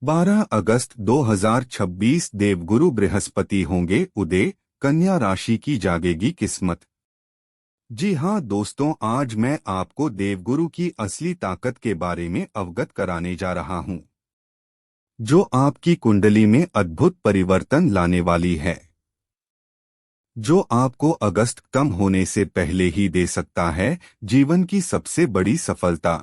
12 अगस्त 2026 देवगुरु बृहस्पति होंगे उदय, कन्या राशि की जागेगी किस्मत। जी हाँ दोस्तों, आज मैं आपको देवगुरु की असली ताकत के बारे में अवगत कराने जा रहा हूँ, जो आपकी कुंडली में अद्भुत परिवर्तन लाने वाली है, जो आपको अगस्त कम होने से पहले ही दे सकता है जीवन की सबसे बड़ी सफलता।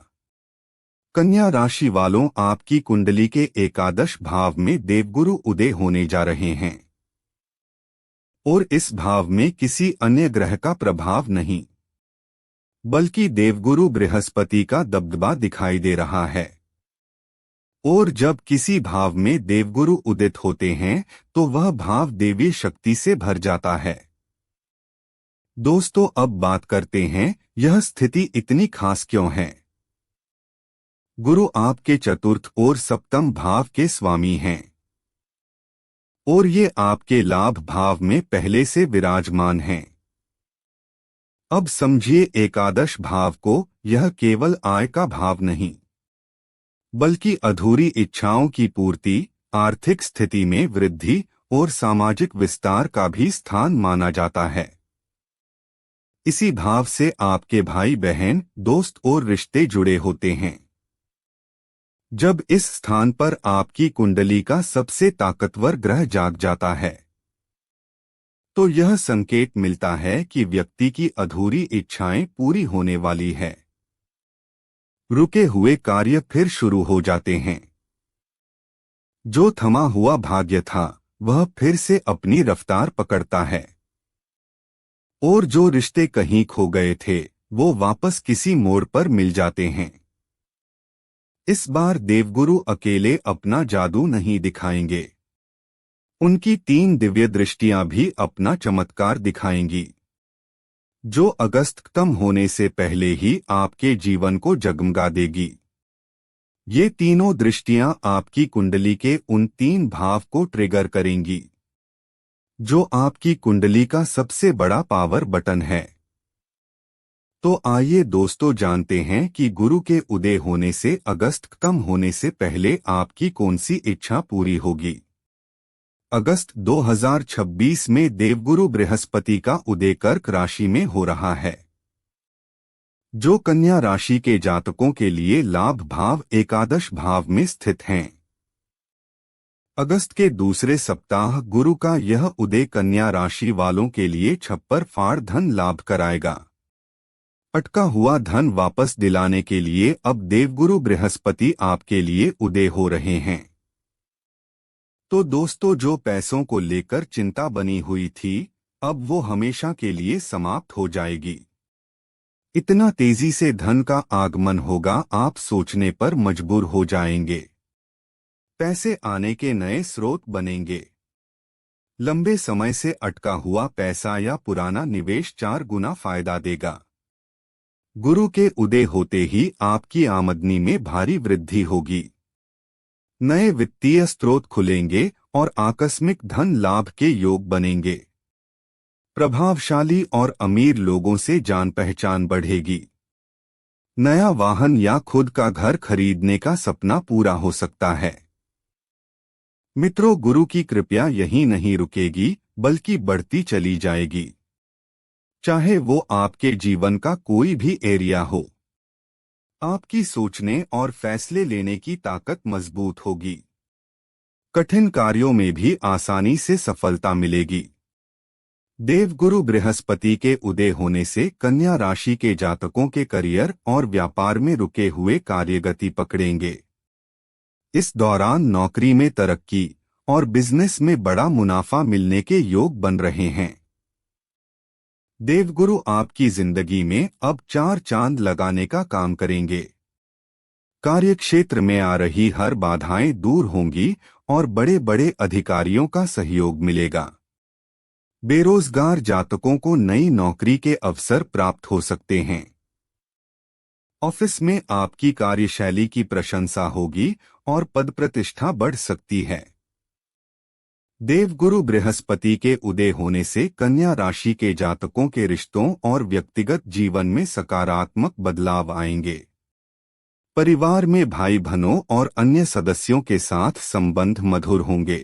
कन्या राशि वालों, आपकी कुंडली के एकादश भाव में देवगुरु उदय होने जा रहे हैं और इस भाव में किसी अन्य ग्रह का प्रभाव नहीं, बल्कि देवगुरु बृहस्पति का दबदबा दिखाई दे रहा है। और जब किसी भाव में देवगुरु उदित होते हैं तो वह भाव देवी शक्ति से भर जाता है। दोस्तों, अब बात करते हैं यह स्थिति इतनी खास क्यों है। गुरु आपके चतुर्थ और सप्तम भाव के स्वामी हैं और ये आपके लाभ भाव में पहले से विराजमान हैं। अब समझिए एकादश भाव को, यह केवल आय का भाव नहीं, बल्कि अधूरी इच्छाओं की पूर्ति, आर्थिक स्थिति में वृद्धि और सामाजिक विस्तार का भी स्थान माना जाता है। इसी भाव से आपके भाई बहन, दोस्त और रिश्ते जुड़े होते हैं। जब इस स्थान पर आपकी कुंडली का सबसे ताकतवर ग्रह जाग जाता है तो यह संकेत मिलता है कि व्यक्ति की अधूरी इच्छाएं पूरी होने वाली है। रुके हुए कार्य फिर शुरू हो जाते हैं। जो थमा हुआ भाग्य था वह फिर से अपनी रफ्तार पकड़ता है और जो रिश्ते कहीं खो गए थे वो वापस किसी मोड़ पर मिल जाते हैं। इस बार देवगुरु अकेले अपना जादू नहीं दिखाएंगे, उनकी 3 दिव्य दृष्टियां भी अपना चमत्कार दिखाएंगी, जो अगस्त खत्म होने से पहले ही आपके जीवन को जगमगा देगी। ये तीनों दृष्टियां आपकी कुंडली के उन 3 भाव को ट्रिगर करेंगी, जो आपकी कुंडली का सबसे बड़ा पावर बटन है। तो आइए दोस्तों, जानते हैं कि गुरु के उदय होने से अगस्त खत्म होने से पहले आपकी कौन सी इच्छा पूरी होगी। अगस्त 2026 में देवगुरु बृहस्पति का उदय कर्क राशि में हो रहा है, जो कन्या राशि के जातकों के लिए लाभ भाव एकादश भाव में स्थित हैं। अगस्त के दूसरे सप्ताह गुरु का यह उदय कन्या राशि वालों के लिए छप्पर फाड़ धन लाभ कराएगा। अटका हुआ धन वापस दिलाने के लिए अब देवगुरु बृहस्पति आपके लिए उदय हो रहे हैं। तो दोस्तों, जो पैसों को लेकर चिंता बनी हुई थी, अब वो हमेशा के लिए समाप्त हो जाएगी। इतना तेजी से धन का आगमन होगा, आप सोचने पर मजबूर हो जाएंगे। पैसे आने के नए स्रोत बनेंगे। लंबे समय से अटका हुआ पैसा या पुराना निवेश 4 गुना फायदा देगा। गुरु के उदय होते ही आपकी आमदनी में भारी वृद्धि होगी। नए वित्तीय स्रोत खुलेंगे और आकस्मिक धन लाभ के योग बनेंगे। प्रभावशाली और अमीर लोगों से जान पहचान बढ़ेगी। नया वाहन या खुद का घर खरीदने का सपना पूरा हो सकता है। मित्रों, गुरु की कृपा यहीं नहीं रुकेगी, बल्कि बढ़ती चली जाएगी, चाहे वो आपके जीवन का कोई भी एरिया हो। आपकी सोचने और फैसले लेने की ताकत मजबूत होगी। कठिन कार्यों में भी आसानी से सफलता मिलेगी। देवगुरु बृहस्पति के उदय होने से कन्या राशि के जातकों के करियर और व्यापार में रुके हुए कार्य गति पकड़ेंगे। इस दौरान नौकरी में तरक्की और बिजनेस में बड़ा मुनाफा मिलने के योग बन रहे हैं। देवगुरु आपकी जिंदगी में अब 4 चांद लगाने का काम करेंगे। कार्यक्षेत्र में आ रही हर बाधाएं दूर होंगी और बड़े बड़े अधिकारियों का सहयोग मिलेगा। बेरोजगार जातकों को नई नौकरी के अवसर प्राप्त हो सकते हैं। ऑफिस में आपकी कार्यशैली की प्रशंसा होगी और पद प्रतिष्ठा बढ़ सकती है। देवगुरु बृहस्पति के उदय होने से कन्या राशि के जातकों के रिश्तों और व्यक्तिगत जीवन में सकारात्मक बदलाव आएंगे। परिवार में भाई बहनों और अन्य सदस्यों के साथ संबंध मधुर होंगे।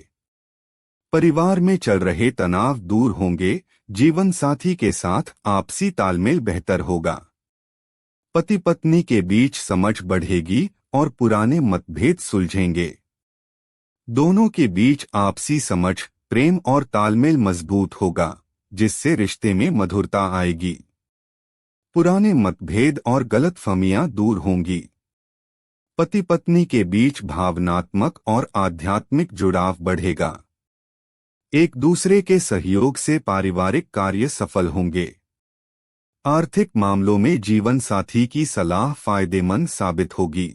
परिवार में चल रहे तनाव दूर होंगे। जीवन साथी के साथ आपसी तालमेल बेहतर होगा। पति पत्नी के बीच समझ बढ़ेगी और पुराने मतभेद सुलझेंगे। दोनों के बीच आपसी समझ, प्रेम और तालमेल मजबूत होगा, जिससे रिश्ते में मधुरता आएगी। पुराने मतभेद और गलतफहमियां दूर होंगी। पति पत्नी के बीच भावनात्मक और आध्यात्मिक जुड़ाव बढ़ेगा। एक दूसरे के सहयोग से पारिवारिक कार्य सफल होंगे। आर्थिक मामलों में जीवन साथी की सलाह फायदेमंद साबित होगी।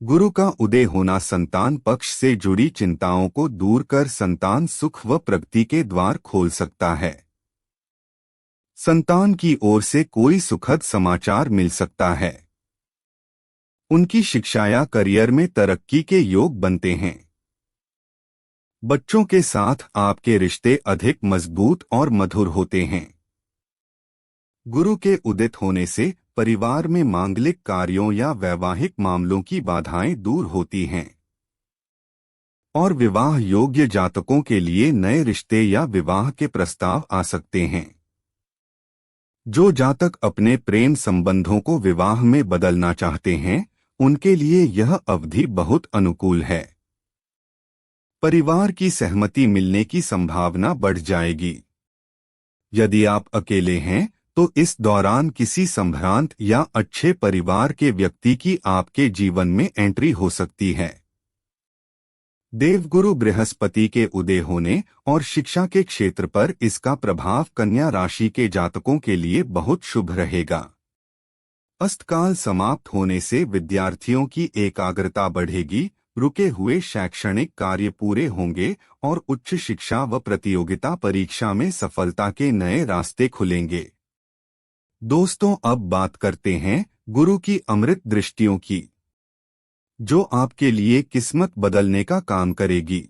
गुरु का उदय होना संतान पक्ष से जुड़ी चिंताओं को दूर कर संतान सुख व प्रगति के द्वार खोल सकता है। संतान की ओर से कोई सुखद समाचार मिल सकता है। उनकी शिक्षा या करियर में तरक्की के योग बनते हैं। बच्चों के साथ आपके रिश्ते अधिक मजबूत और मधुर होते हैं। गुरु के उदित होने से परिवार में मांगलिक कार्यों या वैवाहिक मामलों की बाधाएं दूर होती हैं और विवाह योग्य जातकों के लिए नए रिश्ते या विवाह के प्रस्ताव आ सकते हैं। जो जातक अपने प्रेम संबंधों को विवाह में बदलना चाहते हैं, उनके लिए यह अवधि बहुत अनुकूल है। परिवार की सहमति मिलने की संभावना बढ़ जाएगी। यदि आप अकेले हैं तो इस दौरान किसी संभ्रांत या अच्छे परिवार के व्यक्ति की आपके जीवन में एंट्री हो सकती है। देवगुरु बृहस्पति के उदय होने और शिक्षा के क्षेत्र पर इसका प्रभाव कन्या राशि के जातकों के लिए बहुत शुभ रहेगा। अस्तकाल समाप्त होने से विद्यार्थियों की एकाग्रता बढ़ेगी, रुके हुए शैक्षणिक कार्य पूरे होंगे और उच्च शिक्षा व प्रतियोगिता परीक्षा में सफलता के नए रास्ते खुलेंगे। दोस्तों, अब बात करते हैं गुरु की अमृत दृष्टियों की, जो आपके लिए किस्मत बदलने का काम करेगी।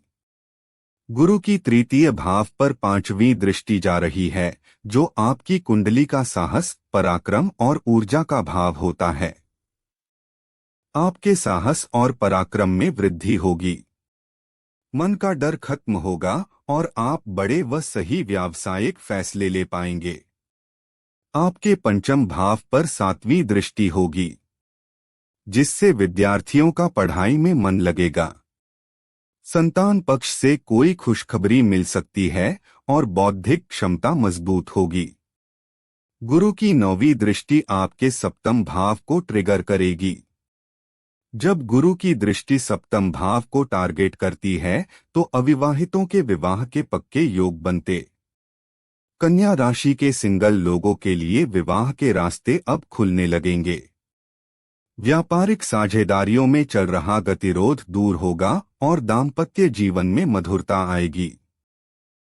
गुरु की तृतीय भाव पर 5वीं दृष्टि जा रही है, जो आपकी कुंडली का साहस, पराक्रम और ऊर्जा का भाव होता है। आपके साहस और पराक्रम में वृद्धि होगी। मन का डर खत्म होगा और आप बड़े व सही व्यावसायिक फैसले ले पाएंगे। आपके पंचम भाव पर 7वीं दृष्टि होगी, जिससे विद्यार्थियों का पढ़ाई में मन लगेगा। संतान पक्ष से कोई खुशखबरी मिल सकती है और बौद्धिक क्षमता मजबूत होगी। गुरु की 9वीं दृष्टि आपके सप्तम भाव को ट्रिगर करेगी। जब गुरु की दृष्टि सप्तम भाव को टारगेट करती है तो अविवाहितों के विवाह के पक्के योग बनते। कन्या राशि के सिंगल लोगों के लिए विवाह के रास्ते अब खुलने लगेंगे। व्यापारिक साझेदारियों में चल रहा गतिरोध दूर होगा और दाम्पत्य जीवन में मधुरता आएगी।